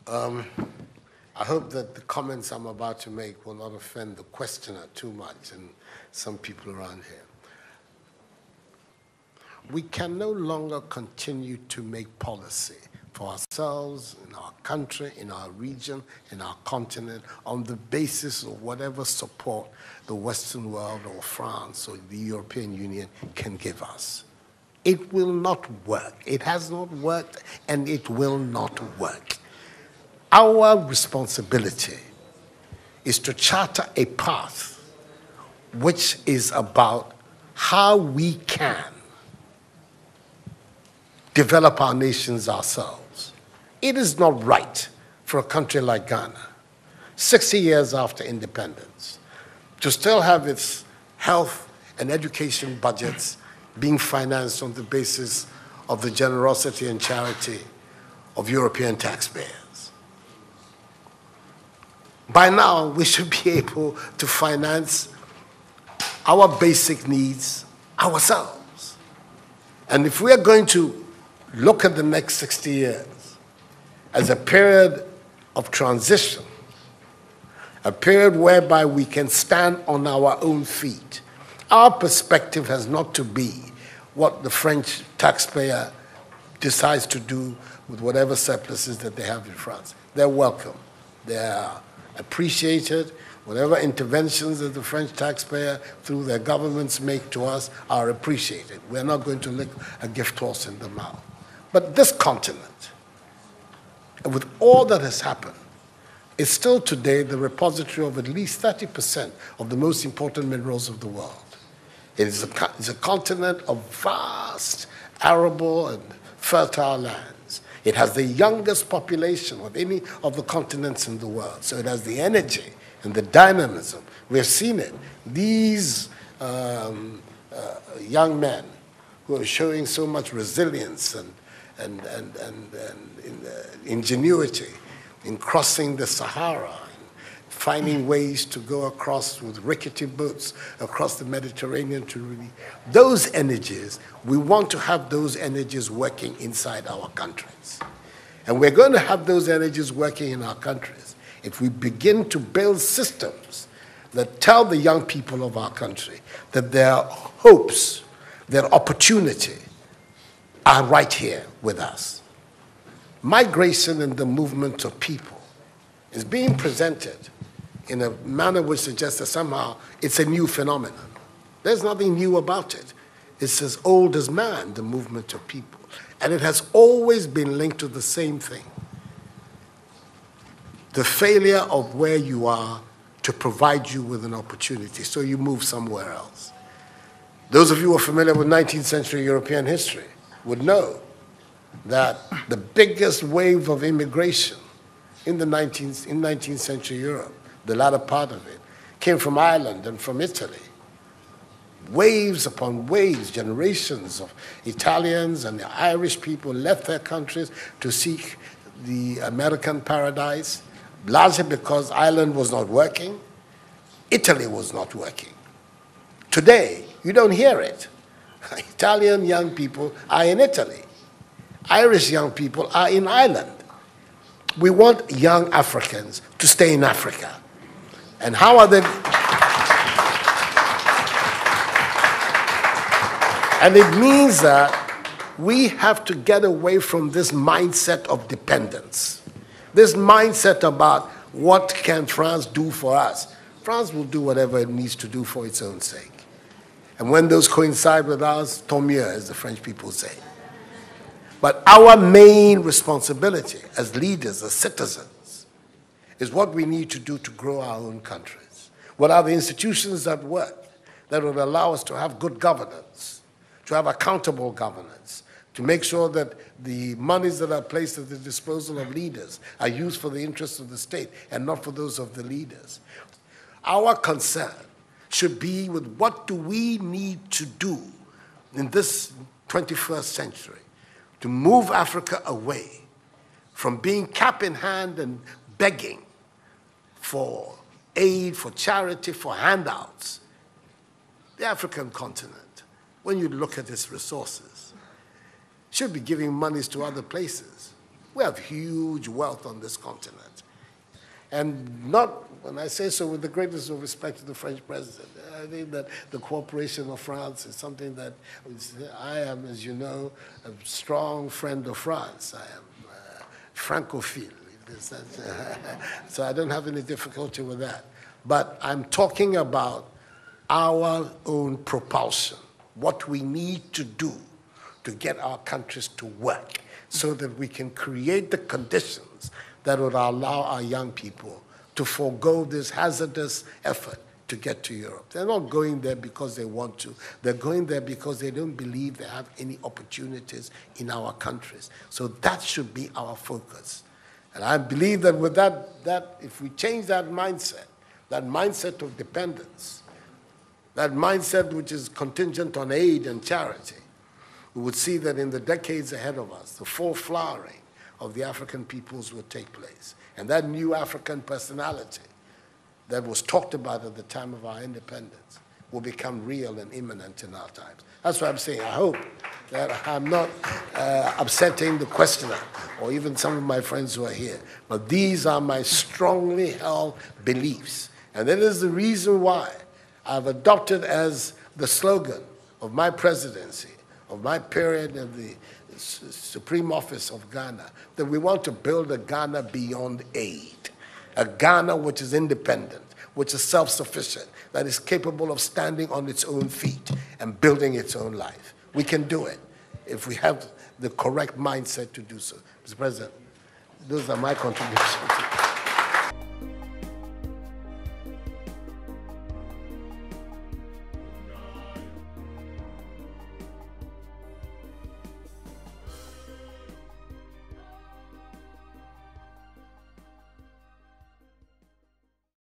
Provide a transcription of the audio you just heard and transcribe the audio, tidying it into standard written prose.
I hope that the comments I'm about to make will not offend the questioner too much and some people around here. We can no longer continue to make policy for ourselves, in our country, in our region, in our continent, on the basis of whatever support the Western world or France or the European Union can give us. It will not work. It has not worked, and it will not work. Our responsibility is to charter a path which is about how we can develop our nations ourselves. It is not right for a country like Ghana, 60 years after independence, to still have its health and education budgets being financed on the basis of the generosity and charity of European taxpayers. By now, we should be able to finance our basic needs ourselves. And if we are going to look at the next 60 years as a period of transition, a period whereby we can stand on our own feet, our perspective has not to be what the French taxpayer decides to do with whatever surpluses that they have in France. They're welcome. They're appreciated. Whatever interventions that the French taxpayer through their governments make to us are appreciated. We're not going to lick a gift horse in the mouth. But this continent, with all that has happened, is still today the repository of at least 30% of the most important minerals of the world. It is a continent of vast, arable, and fertile lands. It has the youngest population of any of the continents in the world. So it has the energy and the dynamism. We have seen it. These young men who are showing so much resilience and ingenuity in crossing the Sahara, finding ways to go across with rickety boats across the Mediterranean to really, those energies, we want to have those energies working inside our countries. And we're going to have those energies working in our countries if we begin to build systems that tell the young people of our country that their hopes, their opportunity are right here with us. Migration and the movement of people is being presented in a manner which suggests that somehow it's a new phenomenon. There's nothing new about it. It's as old as man, the movement of people. And it has always been linked to the same thing: the failure of where you are to provide you with an opportunity, so you move somewhere else. Those of you who are familiar with 19th century European history would know that the biggest wave of immigration in 19th century Europe, the latter part of it, came from Ireland and from Italy. Waves upon waves, generations of Italians and the Irish people left their countries to seek the American paradise, largely because Ireland was not working, Italy was not working. Today, you don't hear it. Italian young people are in Italy. Irish young people are in Ireland. We want young Africans to stay in Africa. And how are they? And it means that we have to get away from this mindset of dependence, this mindset about what can France do for us. France will do whatever it needs to do for its own sake. And when those coincide with ours, tant mieux, as the French people say. But our main responsibility as leaders, as citizens, is what we need to do to grow our own countries. What are the institutions that work, that will allow us to have good governance, to have accountable governance, to make sure that the monies that are placed at the disposal of leaders are used for the interests of the state and not for those of the leaders. Our concern should be with what do we need to do in this 21st century to move Africa away from being cap in hand and begging for aid, for charity, for handouts. The African continent, when you look at its resources, should be giving monies to other places. We have huge wealth on this continent. And not, when I say so with the greatest of respect to the French president, I think that the cooperation of France is something that I am, as you know, a strong friend of France. I am Francophile. So I don't have any difficulty with that. But I'm talking about our own propulsion, what we need to do to get our countries to work so that we can create the conditions that would allow our young people to forego this hazardous effort to get to Europe. They're not going there because they want to. They're going there because they don't believe they have any opportunities in our countries. So that should be our focus. And I believe that with that if we change that mindset of dependence, that mindset which is contingent on aid and charity, we would see that in the decades ahead of us, the full flowering of the African peoples would take place. And that new African personality that was talked about at the time of our independence will become real and imminent in our times. That's what I'm saying. I hope that I'm not upsetting the questioner or even some of my friends who are here. But these are my strongly held beliefs. And that is the reason why I've adopted as the slogan of my presidency, of my period of the Supreme Office of Ghana, that we want to build a Ghana beyond aid, a Ghana which is independent, which is self-sufficient, that is capable of standing on its own feet and building its own life. We can do it if we have the correct mindset to do so. Mr. President, those are my contributions.